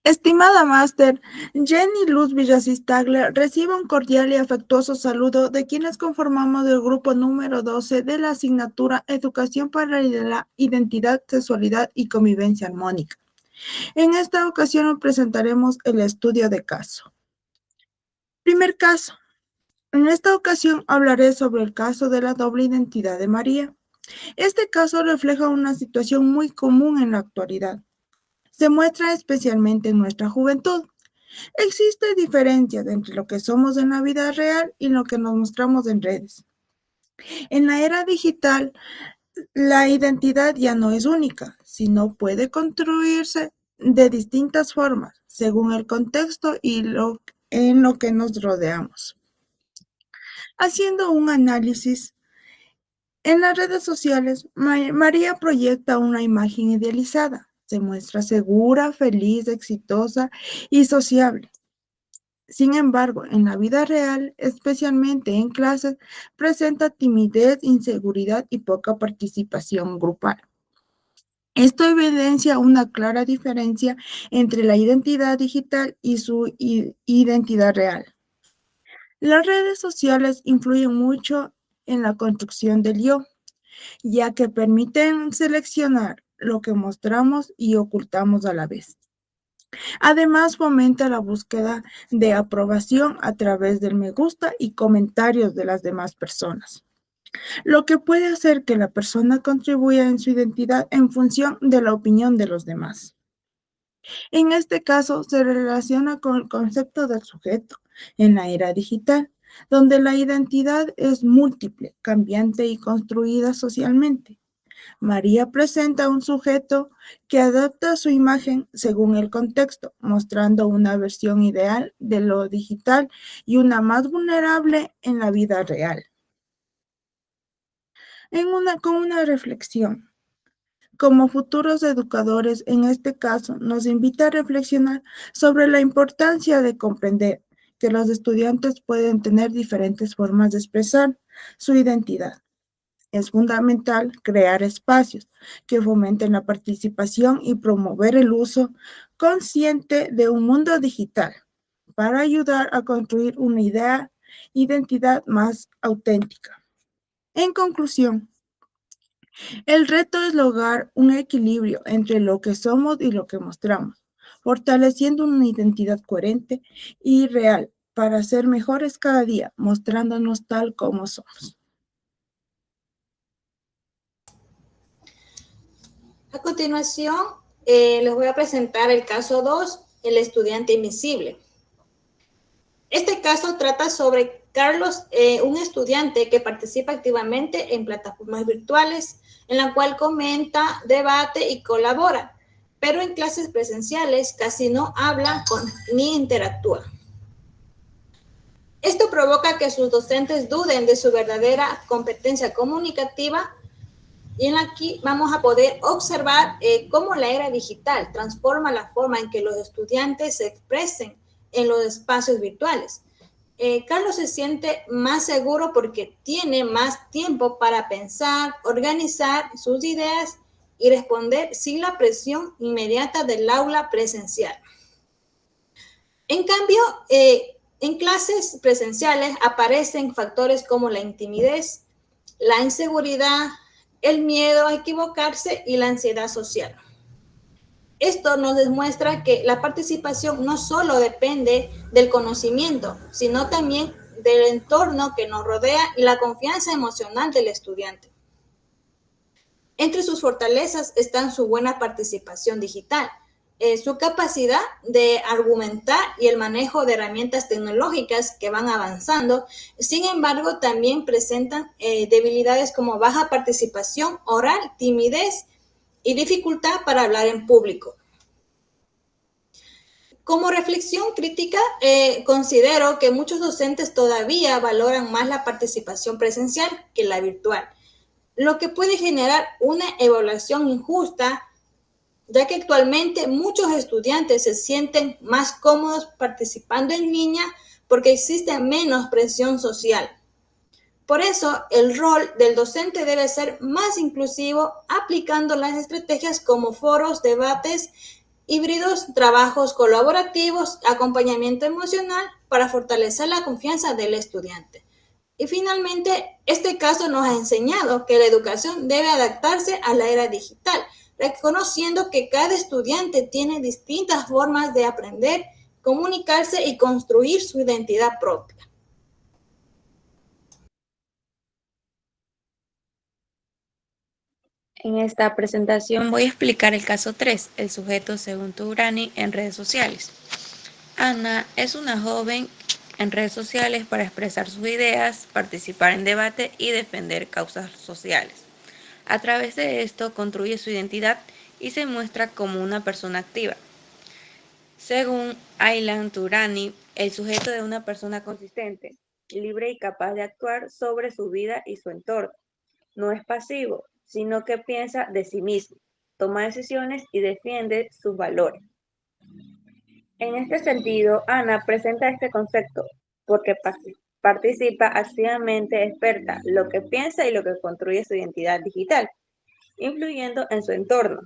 Estimada máster, Jenny Luz Villasistaglia recibe un cordial y afectuoso saludo de quienes conformamos el grupo número 12 de la asignatura Educación para la Identidad, Sexualidad y Convivencia Armónica. En esta ocasión nos presentaremos el estudio de caso. Primer caso. En esta ocasión hablaré sobre el caso de la doble identidad de María. Este caso refleja una situación muy común en la actualidad. Se muestra especialmente en nuestra juventud. Existe diferencias entre lo que somos en la vida real y lo que nos mostramos en redes. En la era digital, la identidad ya no es única, sino puede construirse de distintas formas, según el contexto y en lo que nos rodeamos. Haciendo un análisis, en las redes sociales, María proyecta una imagen idealizada. Se muestra segura, feliz, exitosa y sociable. Sin embargo, en la vida real, especialmente en clases, presenta timidez, inseguridad y poca participación grupal. Esto evidencia una clara diferencia entre la identidad digital y su identidad real. Las redes sociales influyen mucho en la construcción del yo, ya que permiten seleccionar lo que mostramos y ocultamos a la vez. Además, fomenta la búsqueda de aprobación a través del me gusta y comentarios de las demás personas, lo que puede hacer que la persona contribuya en su identidad en función de la opinión de los demás. En este caso, se relaciona con el concepto del sujeto en la era digital, donde la identidad es múltiple, cambiante y construida socialmente. María presenta un sujeto que adapta su imagen según el contexto, mostrando una versión ideal de lo digital y una más vulnerable en la vida real. Con una reflexión. Como futuros educadores, en este caso, nos invita a reflexionar sobre la importancia de comprender que los estudiantes pueden tener diferentes formas de expresar su identidad. Es fundamental crear espacios que fomenten la participación y promover el uso consciente de un mundo digital para ayudar a construir una identidad más auténtica. En conclusión, el reto es lograr un equilibrio entre lo que somos y lo que mostramos, fortaleciendo una identidad coherente y real para ser mejores cada día, mostrándonos tal como somos. A continuación, les voy a presentar el caso 2, el estudiante invisible. Este caso trata sobre Carlos, un estudiante que participa activamente en plataformas virtuales, en la cual comenta, debate y colabora, pero en clases presenciales casi no habla ni interactúa. Esto provoca que sus docentes duden de su verdadera competencia comunicativa. Y aquí vamos a poder observar cómo la era digital transforma la forma en que los estudiantes se expresen en los espacios virtuales. Carlos se siente más seguro porque tiene más tiempo para pensar, organizar sus ideas y responder sin la presión inmediata del aula presencial. En cambio, en clases presenciales aparecen factores como la timidez, la inseguridad, el miedo a equivocarse y la ansiedad social. Esto nos demuestra que la participación no solo depende del conocimiento, sino también del entorno que nos rodea y la confianza emocional del estudiante. Entre sus fortalezas están su buena participación digital, su capacidad de argumentar y el manejo de herramientas tecnológicas que van avanzando. Sin embargo, también presentan debilidades como baja participación oral, timidez y dificultad para hablar en público. Como reflexión crítica, considero que muchos docentes todavía valoran más la participación presencial que la virtual, lo que puede generar una evaluación injusta, ya que actualmente muchos estudiantes se sienten más cómodos participando en línea porque existe menos presión social. Por eso, el rol del docente debe ser más inclusivo, aplicando las estrategias como foros, debates híbridos, trabajos colaborativos, acompañamiento emocional para fortalecer la confianza del estudiante. Y finalmente, este caso nos ha enseñado que la educación debe adaptarse a la era digital, reconociendo que cada estudiante tiene distintas formas de aprender, comunicarse y construir su identidad propia. En esta presentación voy a explicar el caso 3, el sujeto según Tubrani en redes sociales. Ana es una joven en redes sociales para expresar sus ideas, participar en debate y defender causas sociales. A través de esto construye su identidad y se muestra como una persona activa. Según Aylan Turani, el sujeto es una persona consistente, libre y capaz de actuar sobre su vida y su entorno. No es pasivo, sino que piensa de sí mismo, toma decisiones y defiende sus valores. En este sentido, Ana presenta este concepto porque participa activamente, experta lo que piensa y lo que construye su identidad digital, influyendo en su entorno.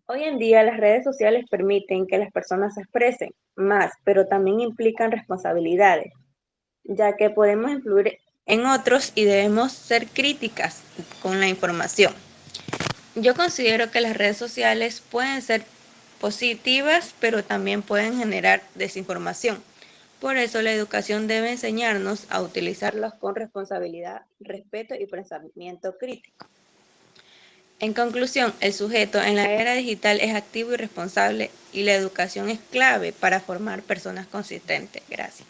Hoy en día las redes sociales permiten que las personas se expresen más, pero también implican responsabilidades, ya que podemos influir en otros y debemos ser críticas con la información. Yo considero que las redes sociales pueden ser positivas, pero también pueden generar desinformación. Por eso la educación debe enseñarnos a utilizarlas con responsabilidad, respeto y pensamiento crítico. En conclusión, el sujeto en la era digital es activo y responsable y la educación es clave para formar personas consistentes. Gracias.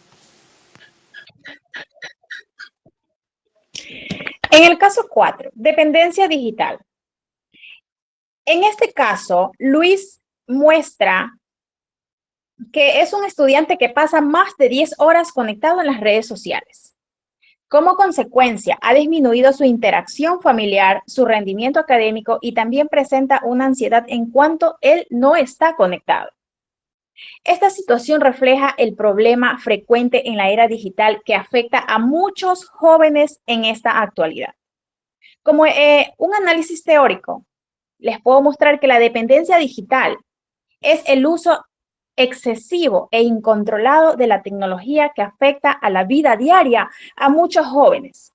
En el caso 4, dependencia digital. En este caso, Luis muestra que es un estudiante que pasa más de 10 horas conectado en las redes sociales. Como consecuencia, ha disminuido su interacción familiar, su rendimiento académico y también presenta una ansiedad en cuanto él no está conectado. Esta situación refleja el problema frecuente en la era digital que afecta a muchos jóvenes en esta actualidad. Como un análisis teórico, les puedo mostrar que la dependencia digital es el uso excesivo e incontrolado de la tecnología que afecta a la vida diaria a muchos jóvenes.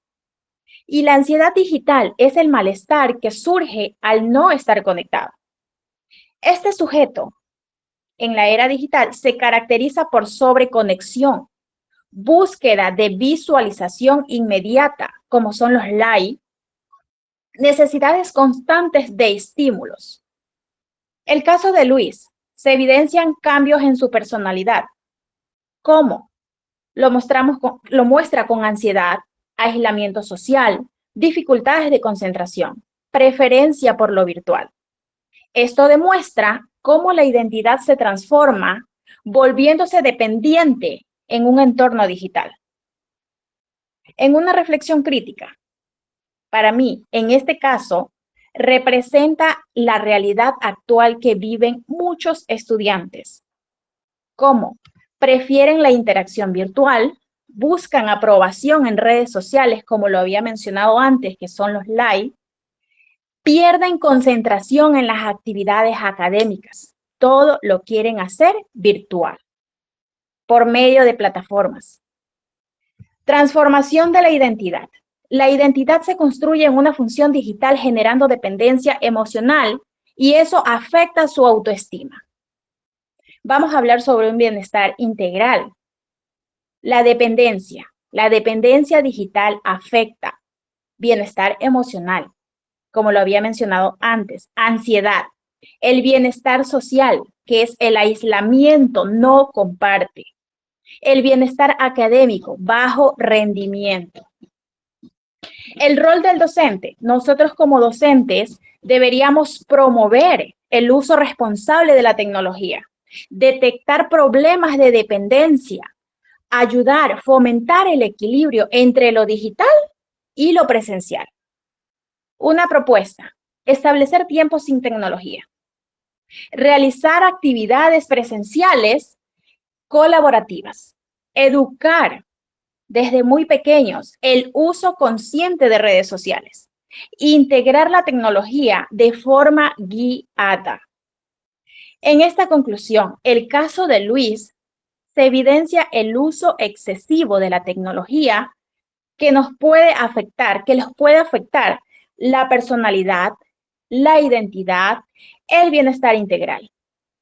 Y la ansiedad digital es el malestar que surge al no estar conectado. Este sujeto en la era digital se caracteriza por sobreconexión, búsqueda de visualización inmediata, como son los likes, necesidades constantes de estímulos. El caso de Luis, se evidencian cambios en su personalidad. ¿Cómo? Lo muestra con ansiedad, aislamiento social, dificultades de concentración, preferencia por lo virtual. Esto demuestra cómo la identidad se transforma, volviéndose dependiente en un entorno digital. En una reflexión crítica, para mí, en este caso, representa la realidad actual que viven muchos estudiantes. ¿Cómo? Prefieren la interacción virtual, buscan aprobación en redes sociales, como lo había mencionado antes, que son los likes, pierden concentración en las actividades académicas. Todo lo quieren hacer virtual, por medio de plataformas. Transformación de la identidad. La identidad se construye en una función digital generando dependencia emocional y eso afecta su autoestima. Vamos a hablar sobre un bienestar integral. La dependencia digital afecta bienestar emocional, como lo había mencionado antes, ansiedad, el bienestar social, que es el aislamiento, no comparte, el bienestar académico, bajo rendimiento. El rol del docente. Nosotros como docentes deberíamos promover el uso responsable de la tecnología, detectar problemas de dependencia, ayudar, fomentar el equilibrio entre lo digital y lo presencial. Una propuesta, establecer tiempos sin tecnología, realizar actividades presenciales colaborativas, educar desde muy pequeños el uso consciente de redes sociales, integrar la tecnología de forma guiada. En esta conclusión, el caso de Luis se evidencia el uso excesivo de la tecnología que nos puede afectar, que los puede afectar la personalidad, la identidad, el bienestar integral.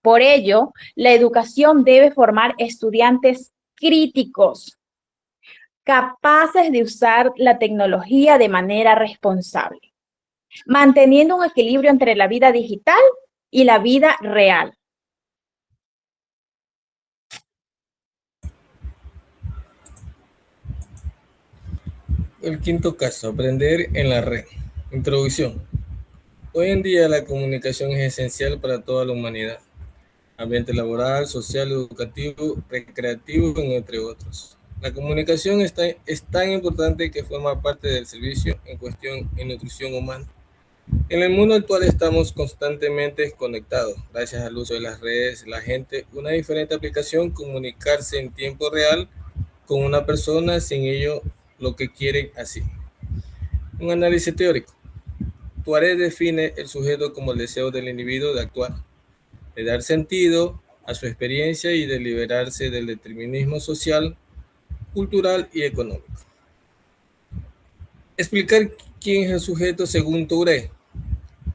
Por ello, la educación debe formar estudiantes críticos, capaces de usar la tecnología de manera responsable, manteniendo un equilibrio entre la vida digital y la vida real. El quinto caso, aprender en la red. Introducción. Hoy en día la comunicación es esencial para toda la humanidad. Ambiente laboral, social, educativo, recreativo, entre otros. La comunicación es tan importante que forma parte del servicio en cuestión en nutrición humana. En el mundo actual estamos constantemente conectados. Gracias al uso de las redes, la gente, una diferente aplicación, comunicarse en tiempo real con una persona sin ello lo que quieren así. Un análisis teórico. Tuareg define el sujeto como el deseo del individuo de actuar, de dar sentido a su experiencia y de liberarse del determinismo social, cultural y económico. Explicar quién es el sujeto según Tuareg.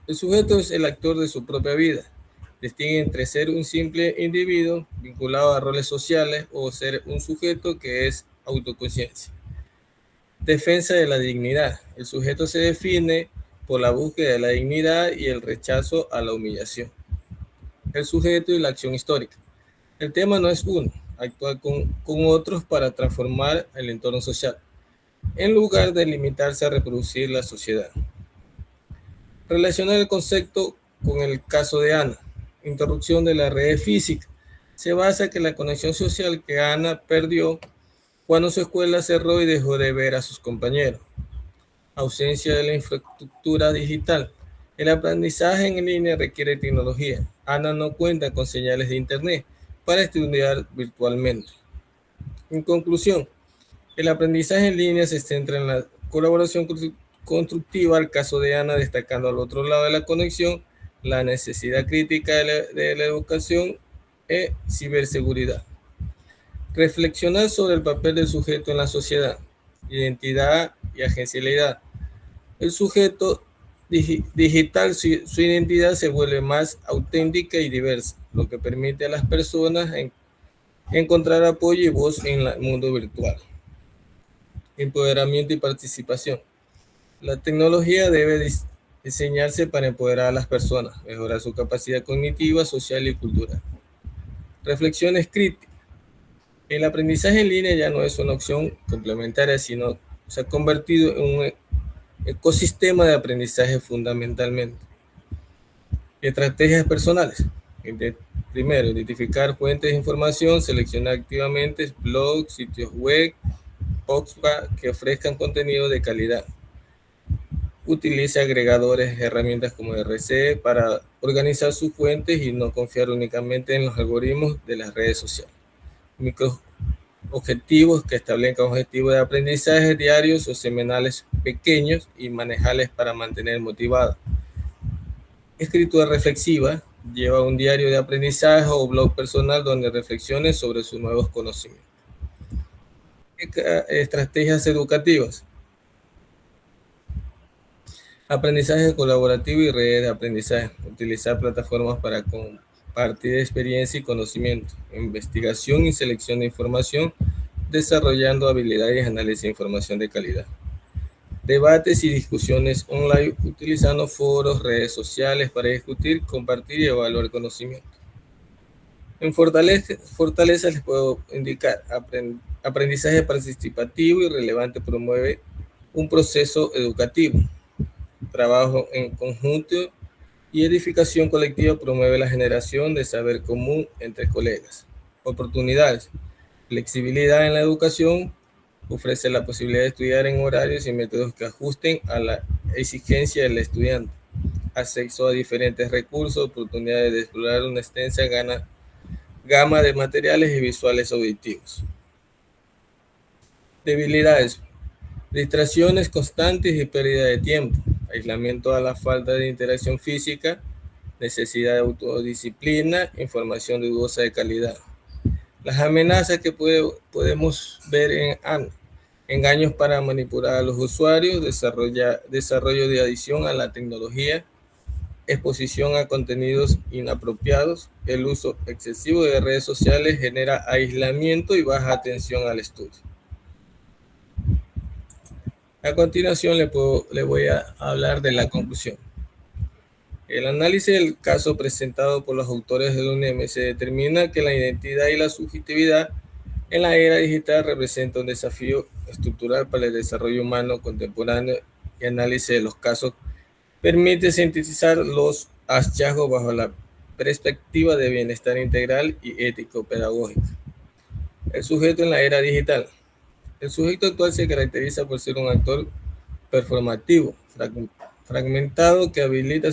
El sujeto es el actor de su propia vida. Distingue entre ser un simple individuo vinculado a roles sociales o ser un sujeto que es autoconciencia. Defensa de la dignidad. El sujeto se define por la búsqueda de la dignidad y el rechazo a la humillación. El sujeto y la acción histórica. El tema no es uno, actuar con otros para transformar el entorno social, en lugar de limitarse a reproducir la sociedad. Relacionar el concepto con el caso de Ana. Interrupción de la red física. Se basa en la conexión social que Ana perdió cuando su escuela cerró y dejó de ver a sus compañeros. Ausencia de la infraestructura digital. El aprendizaje en línea requiere tecnología. Ana no cuenta con señales de internet para estudiar virtualmente. En conclusión, el aprendizaje en línea se centra en la colaboración constructiva, al caso de Ana, destacando al otro lado de la conexión la necesidad crítica de la educación y ciberseguridad. Reflexionar sobre el papel del sujeto en la sociedad, identidad y agencialidad. El sujeto digital, su identidad se vuelve más auténtica y diversa, lo que permite a las personas encontrar apoyo y voz en el mundo virtual. Empoderamiento y participación. La tecnología debe diseñarse para empoderar a las personas, mejorar su capacidad cognitiva, social y cultural. Reflexiones críticas. El aprendizaje en línea ya no es una opción complementaria, sino se ha convertido en un ecosistema de aprendizaje fundamentalmente. Estrategias personales. Primero, identificar fuentes de información, seleccionar activamente blogs, sitios web, podcasts que ofrezcan contenido de calidad. Utilice agregadores, herramientas como RC para organizar sus fuentes y no confiar únicamente en los algoritmos de las redes sociales. Microobjetivos que establezcan objetivos de aprendizaje diarios o semanales pequeños y manejables para mantener motivado. Escritura reflexiva. Lleva un diario de aprendizaje o blog personal donde reflexione sobre sus nuevos conocimientos. Estrategias educativas. Aprendizaje colaborativo y redes de aprendizaje. Utilizar plataformas para compartir experiencia y conocimiento. Investigación y selección de información, desarrollando habilidades de análisis de información de calidad. Debates y discusiones online, utilizando foros, redes sociales para discutir, compartir y evaluar conocimiento. En fortaleza les puedo indicar aprendizaje participativo y relevante, promueve un proceso educativo. Trabajo en conjunto y edificación colectiva, promueve la generación de saber común entre colegas. Oportunidades. Flexibilidad en la educación, ofrece la posibilidad de estudiar en horarios y métodos que ajusten a la exigencia del estudiante. Acceso a diferentes recursos, oportunidades de explorar una extensa gama de materiales y visuales auditivos. Debilidades. Distracciones constantes y pérdida de tiempo. Aislamiento a la falta de interacción física, necesidad de autodisciplina, información dudosa de calidad. Las amenazas que podemos ver en engaños para manipular a los usuarios, desarrollo de adicción a la tecnología, exposición a contenidos inapropiados, el uso excesivo de redes sociales genera aislamiento y baja atención al estudio. A continuación le voy a hablar de la conclusión. El análisis del caso presentado por los autores del UNEM se determina que la identidad y la subjetividad en la era digital representa un desafío estructural para el desarrollo humano contemporáneo y análisis de los casos permite sintetizar los hallazgos bajo la perspectiva de bienestar integral y ético-pedagógica. El sujeto en la era digital. El sujeto actual se caracteriza por ser un actor performativo, fragmentado que habilita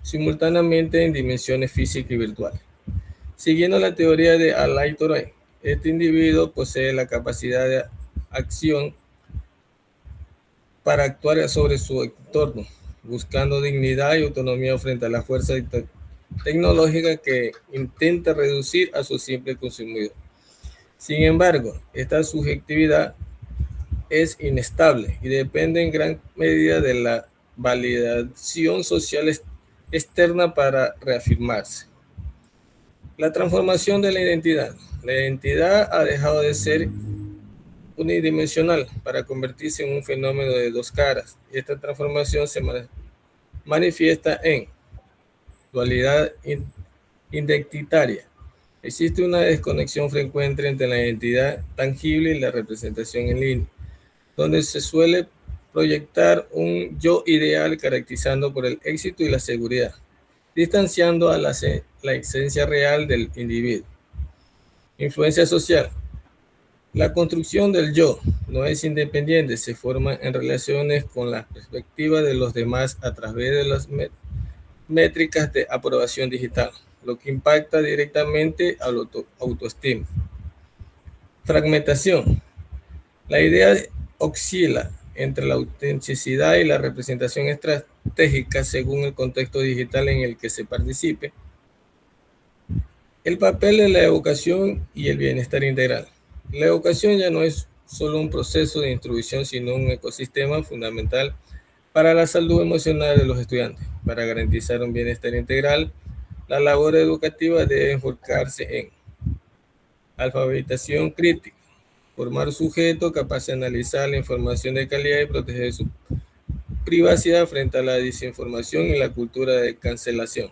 simultáneamente en dimensiones físicas y virtuales. Siguiendo la teoría de Alain Touraine, este individuo posee la capacidad de acción para actuar sobre su entorno, buscando dignidad y autonomía frente a la fuerza tecnológica que intenta reducir a su simple consumidor. Sin embargo, esta subjetividad es inestable y depende en gran medida de la validación social externa para reafirmarse. La transformación de la identidad. La identidad ha dejado de ser unidimensional para convertirse en un fenómeno de dos caras. Esta transformación se manifiesta en dualidad identitaria. Existe una desconexión frecuente entre la identidad tangible y la representación en línea, donde se suele proyectar un yo ideal caracterizado por el éxito y la seguridad, distanciando a la esencia real del individuo. Influencia social. La construcción del yo no es independiente, se forma en relaciones con la perspectiva de los demás a través de las métricas de aprobación digital, lo que impacta directamente a la autoestima. Fragmentación. La idea oscila entre la autenticidad y la representación estratégica según el contexto digital en el que se participe. El papel de la educación y el bienestar integral. La educación ya no es solo un proceso de instrucción, sino un ecosistema fundamental para la salud emocional de los estudiantes. Para garantizar un bienestar integral, la labor educativa debe enfocarse en alfabetización crítica, formar sujetos capaces de analizar la información de calidad y proteger su privacidad frente a la desinformación y la cultura de cancelación.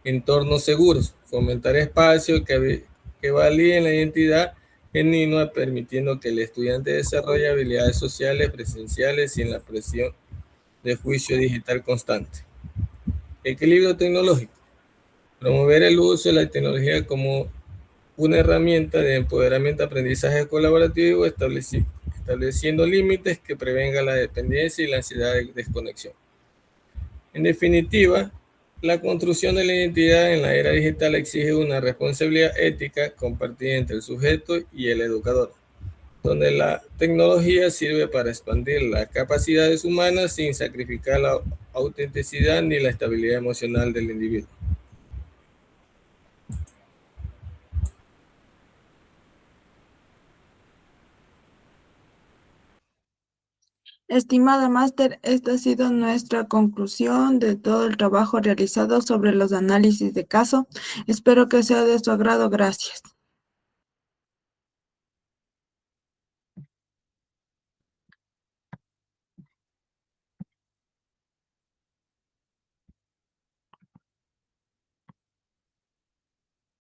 Entornos seguros, fomentar espacios que validen la identidad genuina, permitiendo que el estudiante desarrolle habilidades sociales presenciales sin la presión de juicio digital constante. Equilibrio tecnológico, promover el uso de la tecnología como una herramienta de empoderamiento, aprendizaje colaborativo, estableciendo límites que prevengan la dependencia y la ansiedad de desconexión. En definitiva, la construcción de la identidad en la era digital exige una responsabilidad ética compartida entre el sujeto y el educador, donde la tecnología sirve para expandir las capacidades humanas sin sacrificar la autenticidad ni la estabilidad emocional del individuo. Estimada máster, esta ha sido nuestra conclusión de todo el trabajo realizado sobre los análisis de caso. Espero que sea de su agrado. Gracias.